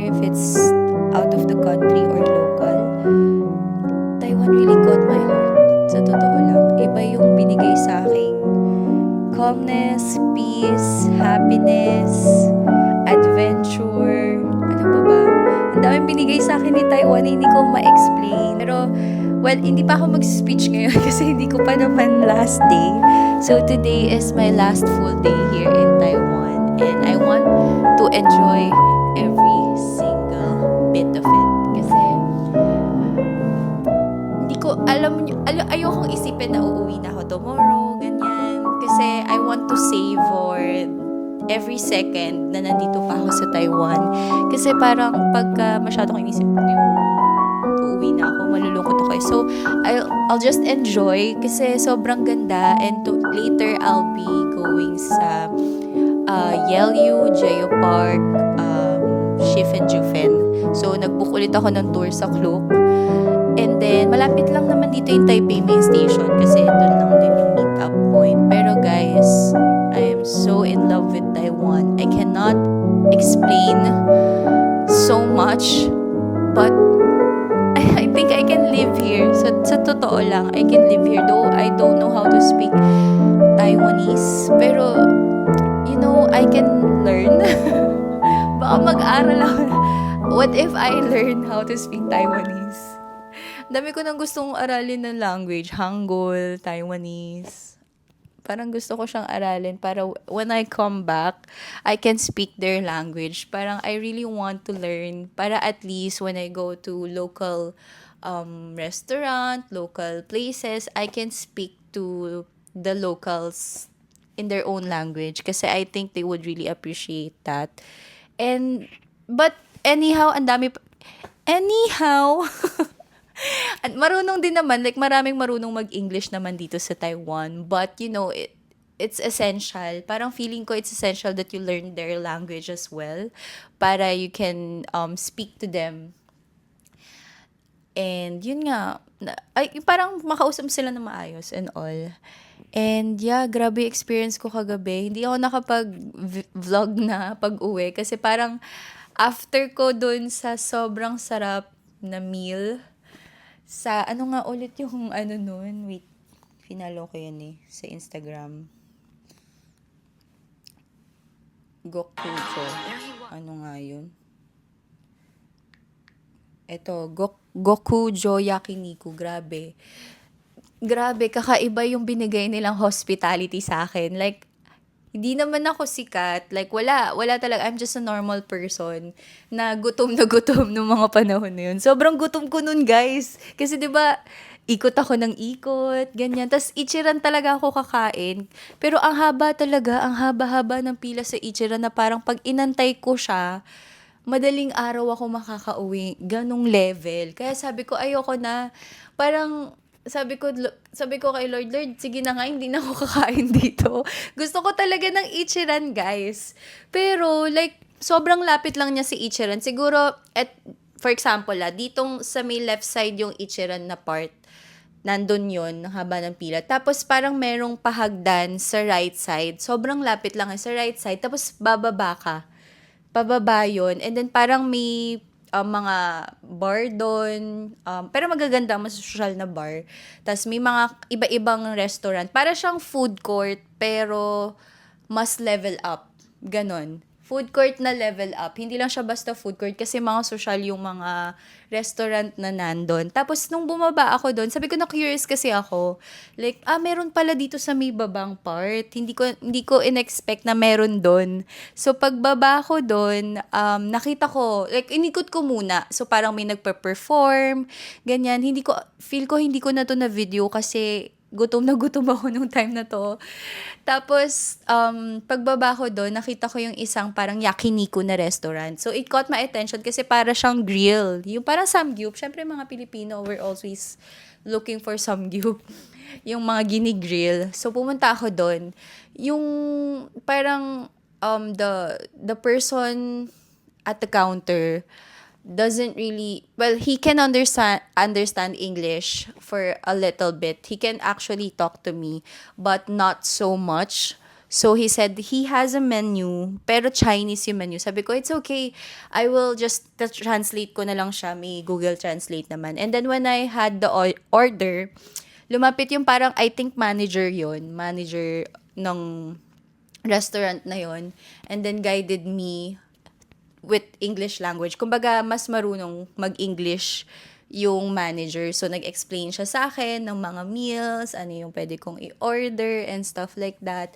if it's out of the country or local, Taiwan really caught my heart. Sa totoo lang, iba yung binigay sa aking calmness, peace, happiness, adventure, ano pa ba? Ang daming binigay sa akin ni Taiwan, hindi ko ma-explain. Pero, well, hindi pa ako mag-speech ngayon kasi hindi ko pa naman last day. So, today is my last full day here in Taiwan. And I want to enjoy every single bit of it. Kasi, hindi ko, ayokong isipin na uuwi na ako tomorrow, ganyan. Kasi, I want to savor every second na nandito pa ako sa Taiwan. Kasi parang pagka masyado kong inisip yung uuwi na ako, malulungkot ako. So, I'll just enjoy kasi sobrang ganda. And later, I'll be going sa Yelyu, Jeju Park, Shifen-Jufen. So, nag-book ulit ako ng tour sa Klook. And then, malapit lang naman dito yung Taipei Main Station kasi doon lang din yung meet-up point. Pero guys, I am so in love with Taiwan. I cannot explain so much, but I think I can live here. So, sa totoo lang, I can live here. Though I don't know how to speak Taiwanese. Pero, you know, I can learn. Baka mag-aral ako. What if I learn how to speak Taiwanese? Dami ko nang gustong aralin ng language. Hangul, Taiwanese. Parang gusto ko siyang aralin para when I come back, I can speak their language. Parang I really want to learn para at least when I go to local restaurant, local places, I can speak to the locals in their own language kasi I think they would really appreciate that. But anyhow, anyhow, at marunong din naman, like maraming marunong mag-English naman dito sa Taiwan. But, you know, it's essential. Parang feeling ko it's essential that you learn their language as well para you can speak to them. And yun nga, parang makausap sila na maayos and all. And yeah, grabe experience ko kagabi. Hindi ako nakapag-vlog na pag-uwi kasi parang after ko dun sa sobrang sarap na meal, sa ano nga ulit yung ano nun, wait, finalo ko yun sa Instagram. Gokujo. Ano nga yun? Ito, Gokujo Yakiniku. Grabe. Grabe, kakaiba yung binigay nilang hospitality sa akin. Like, hindi naman ako sikat. Like, wala talaga. I'm just a normal person na gutom nung mga panahon na yun. Sobrang gutom ko nun, guys. Kasi 'di ba ikot ako ng ikot, ganyan. Tapos Ichiran talaga ako kakain. Pero ang haba-haba ng pila sa Ichiran na parang pag inantay ko siya, madaling araw ako makakauwi. Ganong level. Kaya sabi ko, ayoko na. Parang sabi ko kay Lord, sige na nga, hindi na ako kakain dito. Gusto ko talaga ng Ichiran, guys. Pero, like, sobrang lapit lang niya si Ichiran. Siguro, for example, ditong sa may left side yung Ichiran na part, nandun yun, ng haba ng pila. Tapos, parang merong pahagdan sa right side. Sobrang lapit lang sa right side. Tapos, bababa ka. Pababa yun. And then, parang may mga bar doon. Pero magaganda, mas social na bar. Tapos may mga iba-ibang restaurant. Para siyang food court, pero mas level up. Ganon. Food court na level up. Hindi lang siya basta food court kasi mga social yung mga restaurant na nandun. Tapos nung bumaba ako doon, sabi ko na curious kasi ako. Like, meron pala dito sa may babang part. Hindi ko in-expect na meron doon. So pagbaba ko doon, nakita ko, like inikot ko muna. So parang may nagpe-perform, ganyan. Feel ko hindi ko na to na video kasi gutom ako nung time na to. Tapos, pagbaba ko doon, nakita ko yung isang parang yakiniku na restaurant. So, it caught my attention kasi para siyang grill. Yung parang samgyup. Syempre, mga Pilipino, we're always looking for samgyup. Yung mga gini-grill. So, pumunta ako doon. Yung parang the person at the counter doesn't really, well, he can understand English for a little bit. He can actually talk to me, but not so much. So he said he has a menu, pero Chinese yung menu. Sabi ko, it's okay. I will just translate ko na lang siya. May Google Translate naman. And then when I had the order, lumapit yung parang, I think manager yon, manager ng restaurant na yon, and then guided me with English language. Kumbaga, mas marunong mag-English yung manager. So, nag-explain siya sa akin ng mga meals, ano yung pwede kong i-order and stuff like that.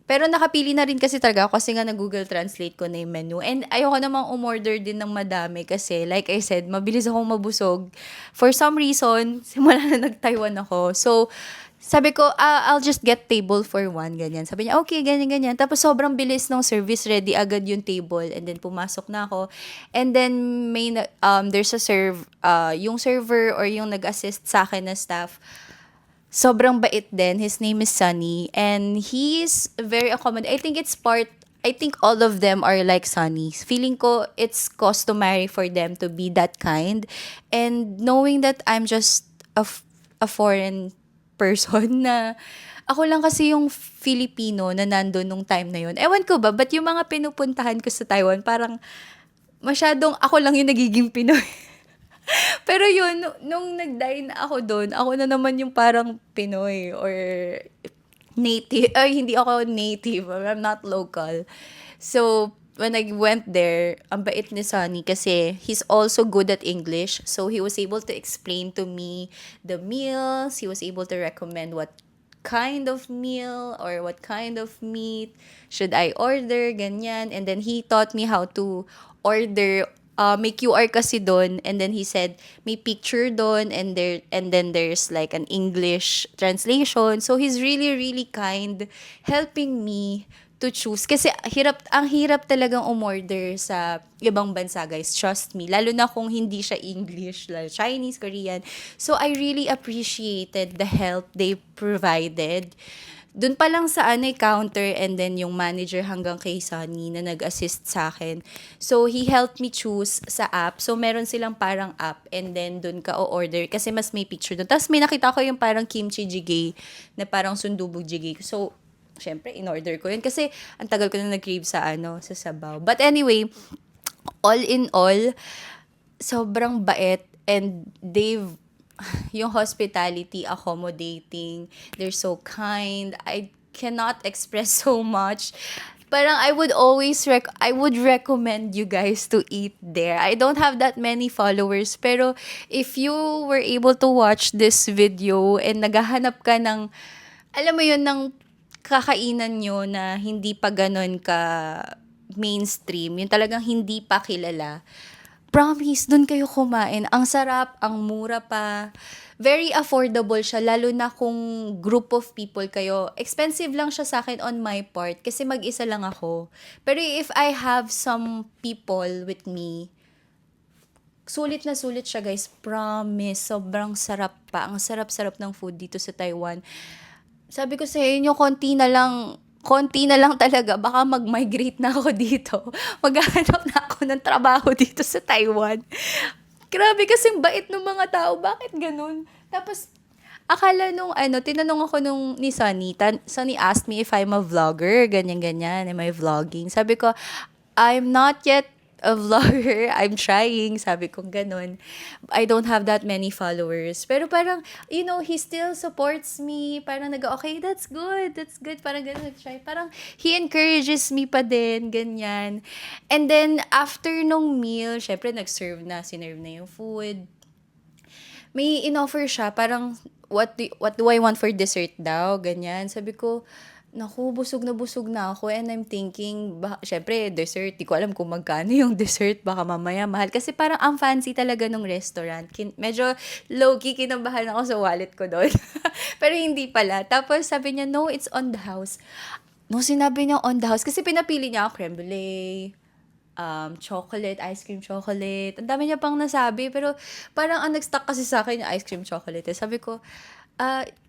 Pero nakapili na rin kasi talaga ako kasi nga nag-Google Translate ko na yung menu. And ayoko namang umorder din ng madami kasi like I said, mabilis akong mabusog. For some reason, simula na nag-Taiwan ako. So, sabi ko, I'll just get table for one, ganyan. Sabi niya, okay, ganyan, ganyan. Tapos sobrang bilis ng service, ready agad yung table. And then pumasok na ako. And then there's a yung server or yung nag-assist sa akin na staff, sobrang bait din. His name is Sunny. And he's very accommodating. I think all of them are like Sunny. Feeling ko it's customary for them to be that kind. And knowing that I'm just a foreign person na ako lang kasi yung Filipino na nandun nung time na yun. Ewan ko ba, ba't yung mga pinupuntahan ko sa Taiwan, parang masyadong ako lang yung nagiging Pinoy. Pero yun, nung nag-dine ako doon, ako na naman yung parang Pinoy or native. Ay, hindi ako native. I'm not local. So, when I went there, ang bait ni Sunny kasi he's also good at English. So, he was able to explain to me the meals. He was able to recommend what kind of meal or what kind of meat should I order, ganyan. And then he taught me how to order. May QR kasi doon, and then he said may picture doon, and then there's like an English translation. So he's really really kind helping me to choose kasi ang hirap talagang umorder sa ibang bansa, guys, trust me, lalo na kung hindi siya English, lalo Chinese, Korean. So I really appreciated the help they provided. Doon pa lang sa counter, and then yung manager hanggang kay Sunny na nag-assist sa akin. So, he helped me choose sa app. So, meron silang parang app, and then doon ka o-order kasi mas may picture doon. Tapos may nakita ko yung parang kimchi jjigae na parang sundubog jjigae. So, syempre, in-order ko yun kasi ang tagal ko na nag-crave sa sa sabaw. But anyway, all in all, sobrang bait, and yung hospitality, accommodating, they're so kind. I cannot express so much. Parang I would recommend you guys to eat there. I don't have that many followers, pero if you were able to watch this video and naghahanap ka ng, alam mo yun, ng kakainan nyo na hindi pa ganon ka mainstream, yung talagang hindi pa kilala, promise, dun kayo kumain. Ang sarap, ang mura pa. Very affordable siya, lalo na kung group of people kayo. Expensive lang siya sa akin on my part kasi mag-isa lang ako. Pero if I have some people with me, sulit na sulit siya, guys. Promise, sobrang sarap pa. Ang sarap-sarap ng food dito sa Taiwan. Sabi ko sa inyo, konti na lang talaga, baka mag-migrate na ako dito. Maghahanap na ako ng trabaho dito sa Taiwan. Grabe kasing bait ng mga tao. Bakit ganun? Tapos, akala tinanong ako ni Sunny. Sunny asked me if I'm a vlogger. Ganyan-ganyan. Am I vlogging? Sabi ko, I'm not yet a vlogger. I'm trying. Sabi ko ganun. I don't have that many followers. Pero parang, he still supports me. Parang okay, that's good. That's good. Parang ganun. Try. Parang, he encourages me pa din. Ganyan. And then, after nung meal, syempre, sinerve na yung food. May in-offer siya. Parang, what do I want for dessert daw? Ganyan. Sabi ko, naku, busog na ako, and I'm thinking, syempre, dessert, di ko alam kung magkano yung dessert, baka mamaya mahal. Kasi parang ang fancy talaga ng restaurant. Medyo low-key kinabahan ako sa wallet ko doon. Pero hindi pala. Tapos sabi niya, no, it's on the house. No, sinabi niya on the house. Kasi pinapili niya creme brulee, chocolate, ice cream chocolate. Ang dami niya pang nasabi. Pero parang ang nag-stuck kasi sa akin yung ice cream chocolate. Sabi ko,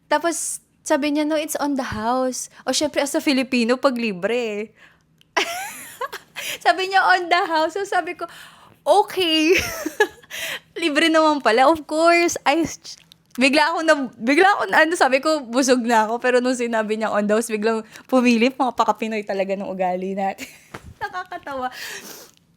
tapos sabi niya, no, it's on the house. O, syempre, as a Filipino, pag libre. Sabi niya, on the house. So, sabi ko, okay. Libre naman pala. Of course, Bigla ako sabi ko, busog na ako. Pero nung sinabi niya on the house, biglang pumilip, mga paka-Pinoy talaga ng ugali natin. Nakakatawa.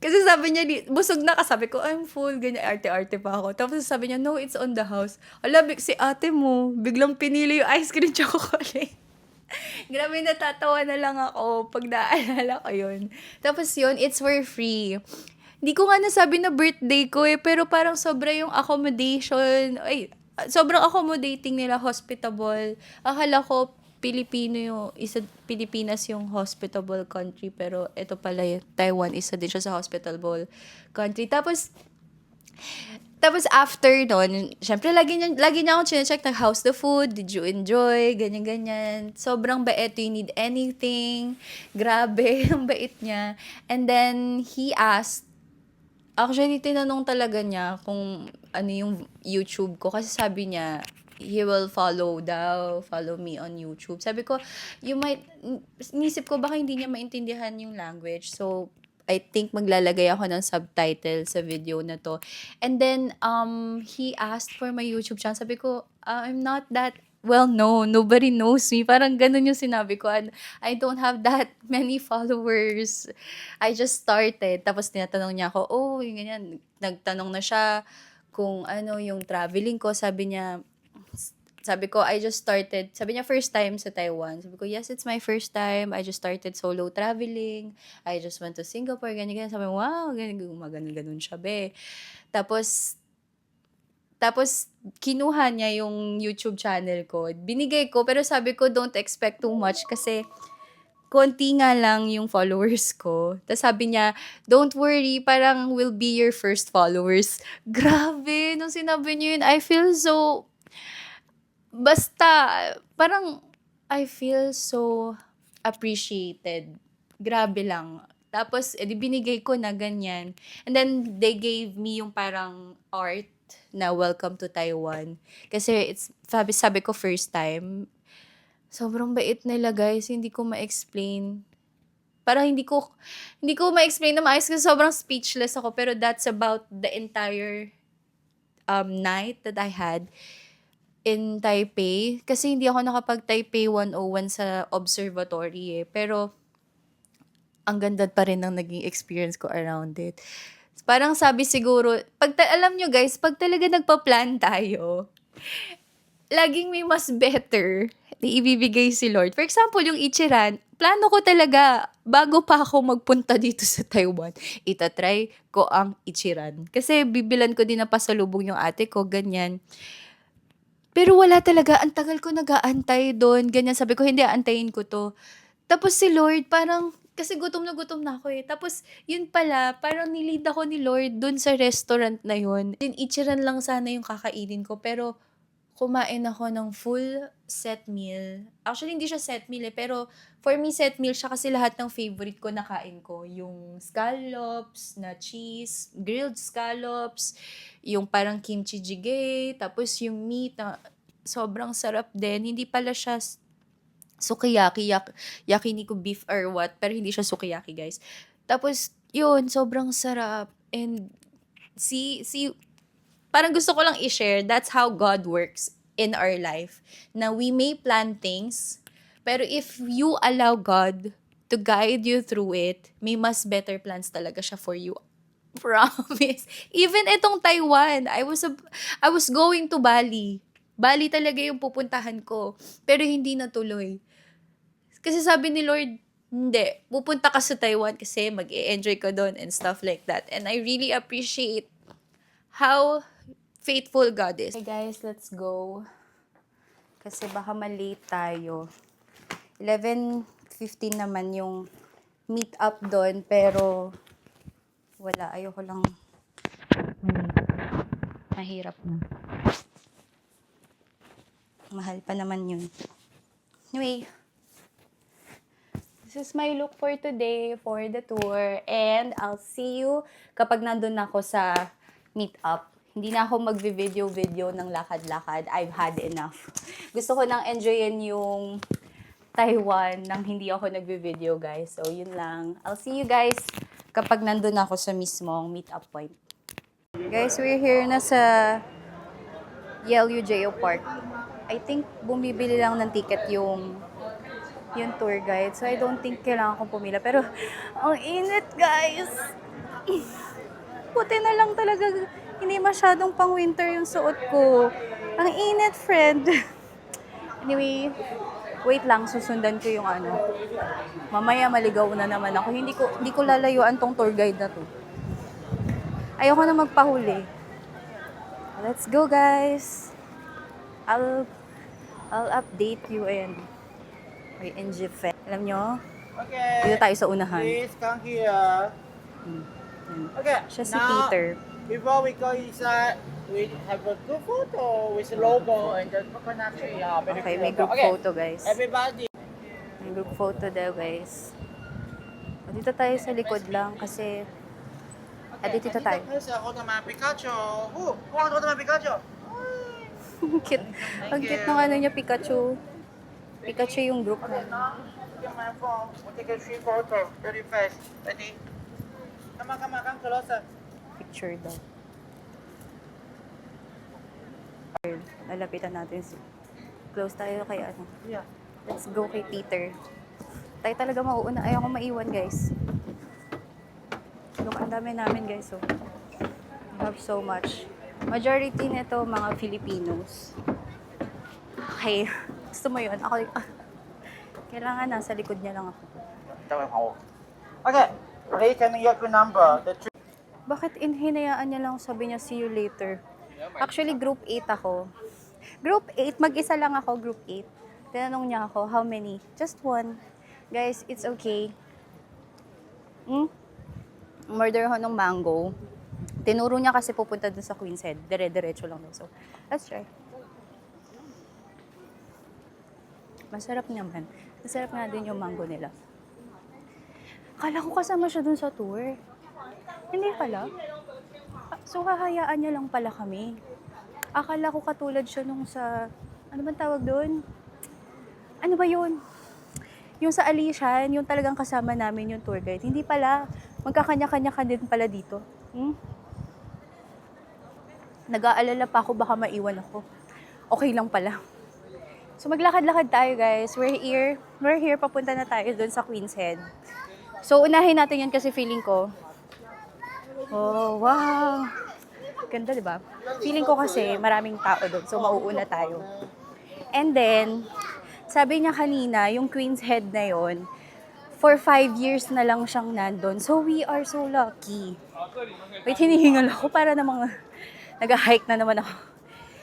Kasi sabi niya, busog na ka. Sabi ko, I'm full. Ganyan, arte-arte pa ako. Tapos sabi niya, no, it's on the house. Ala, si ate mo, biglang pinili yung ice cream chocolate. Grabe, natatawa na lang ako pag naalala ko yun. Tapos yun, it's for free. Hindi ko nga nasabi na birthday ko pero parang sobra yung accommodation. Ay, sobrang accommodating nila, hospitable. Akala ko Pilipinas yung hospitable country, pero ito pala yung Taiwan, isa din siya sa hospitable country. Tapos after nun, syempre lagi niya akong chinecheck na how's the food, did you enjoy, ganyan-ganyan. Sobrang bait, do you need anything? Grabe, ang bait niya. And then he asked, actually tinanong talaga niya kung ano yung YouTube ko, kasi sabi niya, he will follow me on YouTube. Sabi ko, inisip ko baka hindi niya maintindihan yung language. So, I think maglalagay ako ng subtitle sa video na to. And then, he asked for my YouTube channel. Sabi ko, I'm not that well known. Nobody knows me. Parang ganun yung sinabi ko. And I don't have that many followers. I just started. Tapos tinatanong niya ako, yung ganyan. Nagtanong na siya kung ano yung traveling ko. Sabi ko, I just started. Sabi niya, first time sa Taiwan. Sabi ko, yes, it's my first time. I just started solo traveling. I just went to Singapore, ganyan. Sabi ko, wow, ganun siya, be. Tapos, kinuha niya yung YouTube channel ko. Binigay ko, pero sabi ko, don't expect too much kasi konti nga lang yung followers ko. Tapos sabi niya, don't worry, parang will be your first followers. Grabe, nung sinabi niya yun, I feel so... Basta, parang I feel so appreciated. Grabe lang. Tapos, binigay ko na ganyan. And then, they gave me yung parang art na welcome to Taiwan. Kasi, sabi ko first time. Sobrang bait nila, guys. Hindi ko ma-explain. Parang hindi ko ma-explain na maayos kasi sobrang speechless ako. Pero that's about the entire night that I had in Taipei. Kasi hindi ako nakapag-Taipei 101 sa observatory Pero, ang ganda pa rin ng naging experience ko around it. Parang sabi siguro, alam nyo guys, pag talaga nagpa-plan tayo, laging may mas better na ibibigay si Lord. For example, yung Ichiran, plano ko talaga, bago pa ako magpunta dito sa Taiwan, itatry ko ang Ichiran. Kasi bibilan ko din na pasalubong yung ate ko, ganyan. Pero wala talaga, ang tagal ko nag-aantay doon, ganyan. Sabi ko, hindi, aantayin ko to. Tapos si Lord, parang, kasi gutom na ako Tapos, yun pala, parang nilid ako ni Lord doon sa restaurant na yun. Ichiran lang sana yung kakainin ko, pero kumain ako ng full set meal. Actually, hindi siya set meal pero for me, set meal siya kasi lahat ng favorite ko nakain ko. Yung scallops na cheese, grilled scallops, yung parang kimchi jjigae, tapos yung meat na sobrang sarap din. Hindi pala siya sukiyaki, yakiniku beef or what, pero hindi siya sukiyaki, guys. Tapos, yun, sobrang sarap. And, parang gusto ko lang i-share, that's how God works in our life. Na we may plan things, pero if you allow God to guide you through it, may mas better plans talaga siya for you. Promise. Even itong Taiwan, I was going to Bali. Bali talaga yung pupuntahan ko, pero hindi natuloy. Kasi sabi ni Lord, hindi, pupunta ka sa Taiwan kasi mag-e-enjoy ka doon and stuff like that. And I really appreciate how faithful God is. Okay guys, let's go. Kasi baka malate tayo. 11:15 naman yung meet up doon, pero wala, ayoko lang. Mahirap na. Mahal pa naman yun. Anyway, this is my look for today, for the tour. And I'll see you kapag nandun ako sa meet up. Hindi na ako mag-video ng lakad-lakad. I've had enough. Gusto ko nang enjoyin yung Taiwan nang hindi ako nag-video, guys. So, yun lang. I'll see you guys kapag nandun ako sa mismong meet-up point. Guys, we're here na sa YLU Park. I think bumibili lang ng ticket yung tour guide. So I don't think kailangan kong pumila. Pero ang init guys. Puti na lang talaga. Hindi masyadong pang winter yung suot ko. Ang init, friend. Anyway, wait lang, susundan ko yung ano. Mamaya maligaw na naman ako. Hindi ko lalayuan tong tour guide na to. Ayoko na magpahuli. Let's go, guys. I'll update you and kay NGF. Alam nyo, Okay. dito tayo sa unahan. Please come here. Okay. Siya si now, Peter. Before we go inside, we have a group photo with the logo and the coconut tree. Very Okay, cool. may group Okay. photo, guys. Everybody. May group photo daw, guys. Dito tayo sa likod lang kasi dito tayo. Ako naman Pikachu. Ako naman Pikachu. Cute. Ang cute ng ano niya, Pikachu. Pikachu yung group na. Get my phone. We'll take a tree photo very fast. Ready? Come closer. Picture daw. Lalapitan natin si close tayo kay ano. Yeah. Let's go kay Peter. Tayo talaga mauuna. Ayaw ko maiwan, guys. Look, ang dami namin, guys. So, we have so much. Majority nito, mga Filipinos. Okay. Gusto mo yun? Ako, kailangan nasa likod niya lang ako. Okay. Please tell me your number. The tree. Bakit hinayaan niya lang sabi niya, see you later? Actually, group 8 ako. Group 8, mag-isa lang ako, group 8. Tinanong niya ako, how many? Just one. Guys, it's okay. Murder ho ng mango. Tinuro niya kasi pupunta dun sa Queen's Head. Dire-diretso lang daw. So, let's try. Masarap naman. Masarap nga din yung mango nila. Akala ko kasama siya dun sa tour. Hindi pala. So, hahayaan niya lang pala kami. Akala ko katulad siya nung sa... Ano bang tawag doon? Ano ba yun? Yung sa Alishan, yung talagang kasama namin yung tour guide. Hindi pala. Magkakanya-kanya ka din pala dito. Nag-aalala pa ako, baka maiwan ako. Okay lang pala. So, maglakad-lakad tayo, guys. We're here. Papunta na tayo doon sa Queen's Head. So, unahin natin yan kasi feeling ko. Oh, wow. Ganda, di ba? Feeling ko kasi maraming tao doon. So, mauuna tayo. And then, sabi niya kanina, yung Queen's Head na yon, for 5 years na lang siyang nandun. So, we are so lucky. Wait, hinihingal ako para namang nag-hike na naman ako.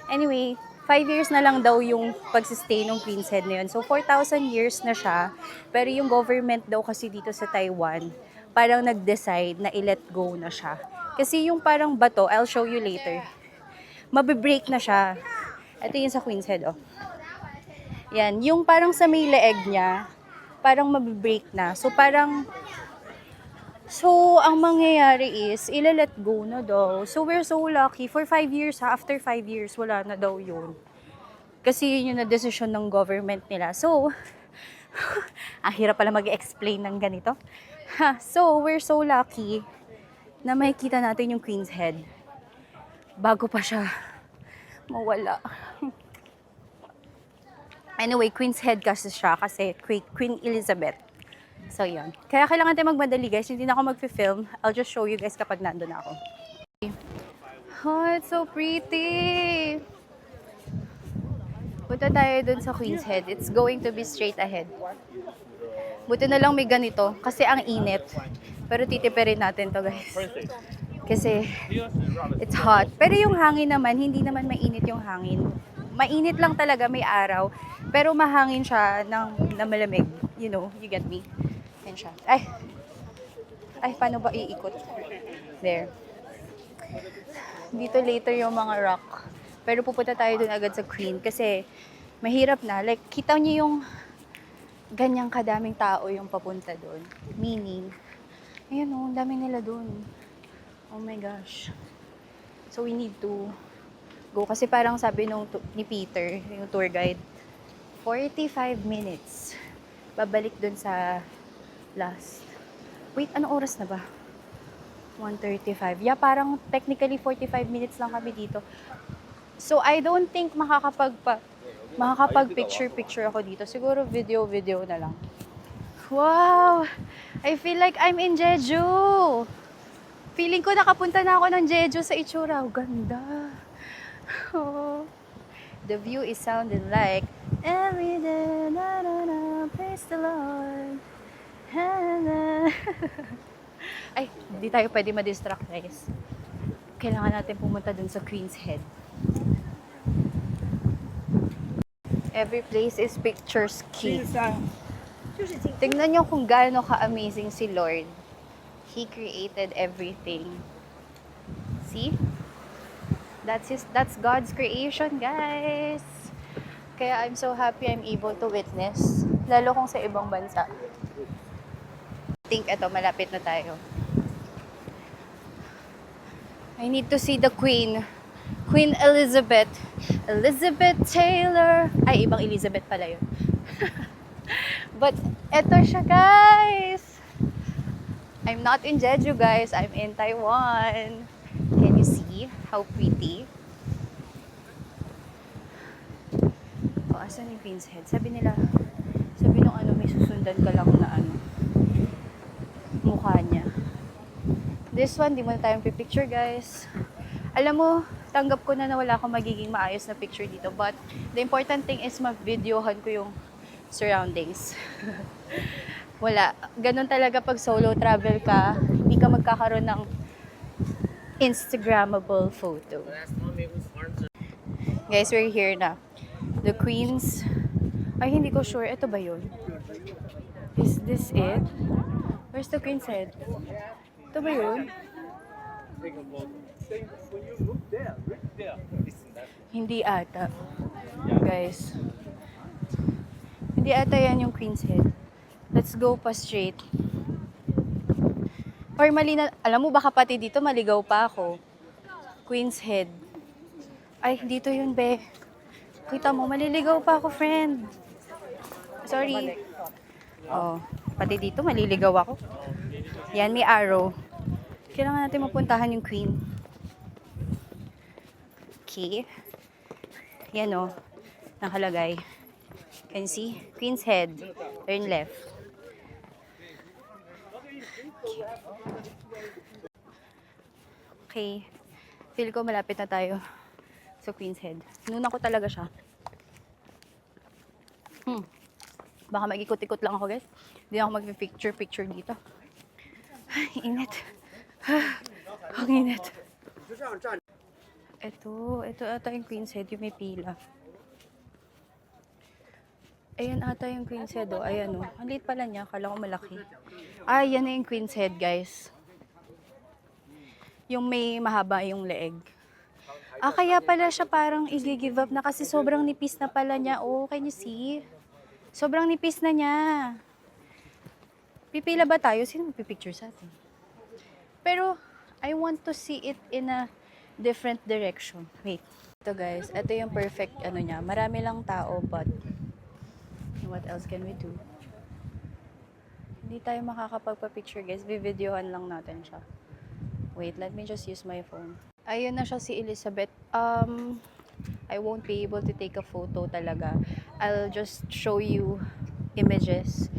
Anyway, 5 years na lang daw yung pagsistay ng Queen's Head na yun. So, 4,000 years na siya. Pero yung government daw kasi dito sa Taiwan, parang nag-decide na i-let go na siya. Kasi yung parang bato, I'll show you later, mabibreak na siya. Ito yung sa Queen's Head, oh. Yan, yung parang sa may leeg niya, parang mabibreak na. So, ang mangyayari is, ila-let go na daw. So, we're so lucky. For 5 years, after 5 years, wala na daw yun. Kasi yun yung na-decision ng government nila. So, ang hirap pala mag-explain ng ganito. So, we're so lucky na makikita natin yung Queen's Head. Bago pa siya mawala. Anyway, Queen's Head kasi siya kasi Queen Elizabeth. So, yun. Kaya kailangan tayo magmadali, guys. Hindi na ako mag-film. I'll just show you guys kapag nandun na ako. Oh, it's so pretty! Punta tayo dun sa Queen's Head. It's going to be straight ahead. Buti na lang may ganito kasi ang init. Pero titipirin natin to, guys. Kasi it's hot. Pero yung hangin naman, hindi naman mainit yung hangin. Mainit lang talaga, may araw. Pero mahangin siya na malamig. You know, you get me? Yan siya. Ay, paano ba iikot? There. Dito later yung mga rock. Pero pupunta tayo dun agad sa Queen kasi mahirap na. Like, kita niyo yung ganyang kadaming tao yung papunta dun. Meaning, ayan o, daming nila dun. Oh my gosh. So, we need to go. Kasi parang sabi ni Peter, yung tour guide, 45 minutes. Babalik dun sa last. Wait, anong oras na ba? 1:35. Yeah, parang technically 45 minutes lang kami dito. So, I don't think makakapag-picture ako dito. Siguro video na lang. Wow! I feel like I'm in Jeju! Feeling ko nakapunta na ako ng Jeju sa itsura. Oh, ganda! Oh. The view is sounding like every day, na na na, praise the Lord. Ha, na. Ay, hindi tayo pwede ma-distract, guys. Kailangan natin pumunta dun sa Queen's Head. Every place is pictures key. Tingnan nyo kung gaano ka-amazing si Lord. He created everything. See? That's God's creation, guys. Kaya I'm so happy I'm able to witness. Lalo kung sa ibang bansa. I think eto, malapit na tayo. I need to see the Queen. Queen Elizabeth. Elizabeth Taylor. Ay, ibang Elizabeth pala yun. But, eto siya, guys. I'm not in Jeju, guys. I'm in Taiwan. Can you see how pretty? Oh, asan yung Queen's Head? Sabi nung ano, may susundan ka lang na ano, mukha niya. This one, di mo na tayong pipicture, guys. Alam mo, tanggap ko na wala akong magiging maayos na picture dito. But, the important thing is mag-videohan ko yung surroundings. Wala. Ganun talaga pag solo travel ka, hindi ka magkakaroon ng Instagrammable photo. Guys, we're here na. The Queen's... Ay, hindi ko sure. Ito ba yun? Is this it? Where's the Queen's Head? Ito ba yun? Hindi ata. Guys. Hindi ata yan yung Queen's Head. Let's go pa straight. Or mali na, alam mo baka pati dito maligaw pa ako. Queen's Head. Ay, dito yun, be. Kita mo, maliligaw pa ako, friend. Sorry. Oh, pati dito maliligaw ako. Yan, may arrow. Kailangan natin mapuntahan yung Queen. Okay. Yan o, nakalagay. Can you see? Queen's Head. Turn left. Okay. Feel ko malapit na tayo sa Queen's Head. Nuna ko talaga siya. Baka mag-ikot-ikot lang ako, guys. Hindi ako mag-picture dito. Ay, init. Ang init. Ito ata yung Queen's Head, yung may pila. Ayan ata yung Queen's Head, oh. Ayan, oh. Ang liit pala niya. Akala ko malaki. Ay, yan na yung Queen's Head, guys. Yung may mahaba yung leeg. Ah, kaya pala siya parang i-give up na kasi sobrang nipis na pala niya. Oh, can you see? Sobrang nipis na niya. Pipila ba tayo? Sino magpipicture sa atin? Pero, I want to see it in a different direction. Wait. Ito guys, ito yung perfect ano niya. Marami lang tao, but what else can we do? Hindi tayo makakapagpa-picture guys. Bivideohan lang natin siya. Wait, let me just use my phone. Ayun na siya si Elizabeth. I won't be able to take a photo talaga. I'll just show you images.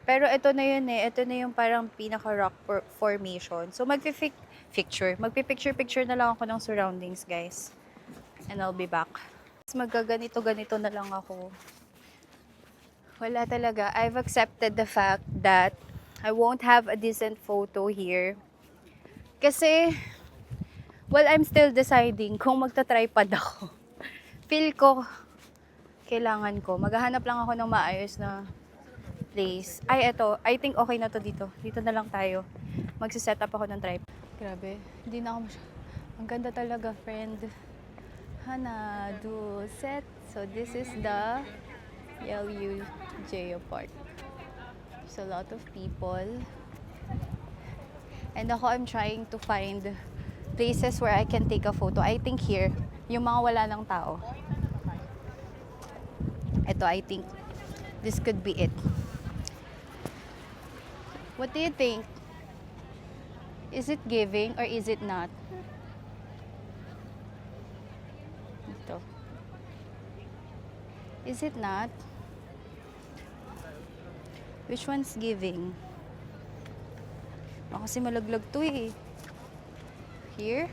Pero ito na yun eh. Ito na yung parang pinaka-rock formation. So magpipicture na lang ako ng surroundings, guys. And I'll be back. Magkaganito-ganito na lang ako. Wala talaga. I've accepted the fact that I won't have a decent photo here. Kasi, well, I'm still deciding kung magta-tripod ako. Feel ko, kailangan ko. Maghahanap lang ako ng maayos na place. Ay, eto. I think okay na to dito. Dito na lang tayo. Magsiset up ako ng tripod. Grabe. Hindi na ako Ang ganda talaga, friend. Hana, do, set. So, this is the LUJ Park. There's a lot of people. And ako, I'm trying to find places where I can take a photo. I think here, yung mga wala ng tao. Ito, I think this could be it. What do you think? Is it giving or is it not? Ito. Is it not? Which one's giving? Kasi malaglag to eh. Here?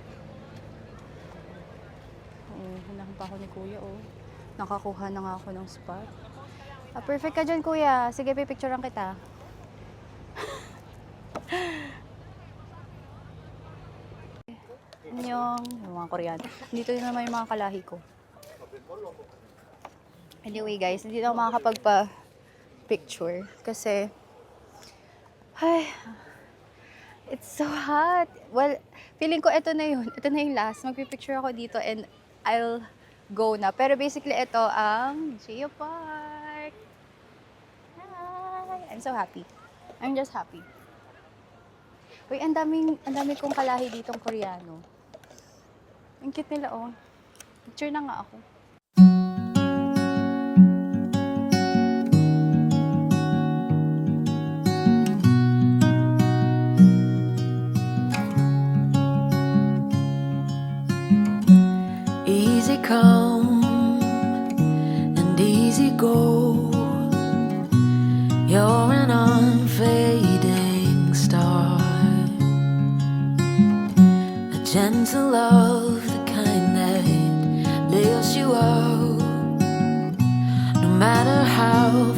Oh, hinahan pa ako ni kuya oh. Nakakuha na nga ako ng spot. Ah, perfect ka dyan kuya. Sige, pipicturean kita. Yung mga Koreano. Dito din naman yung mga kalahi ko. Anyway guys, hindi na ako makakapagpa-picture kasi ay, it's so hot. Well, feeling ko ito na yun. Ito na yung last. Magpipicture ako dito and I'll go na. Pero basically ito ang Geopark. Hi! I'm so happy. I'm just happy. Uy, ang dami kong kalahi ditong Koreano. Ang cute nila, oh. Picture na nga ako. Easy come and easy go. You're an unfading star, a gentle love, the kind that lifts you up, no matter how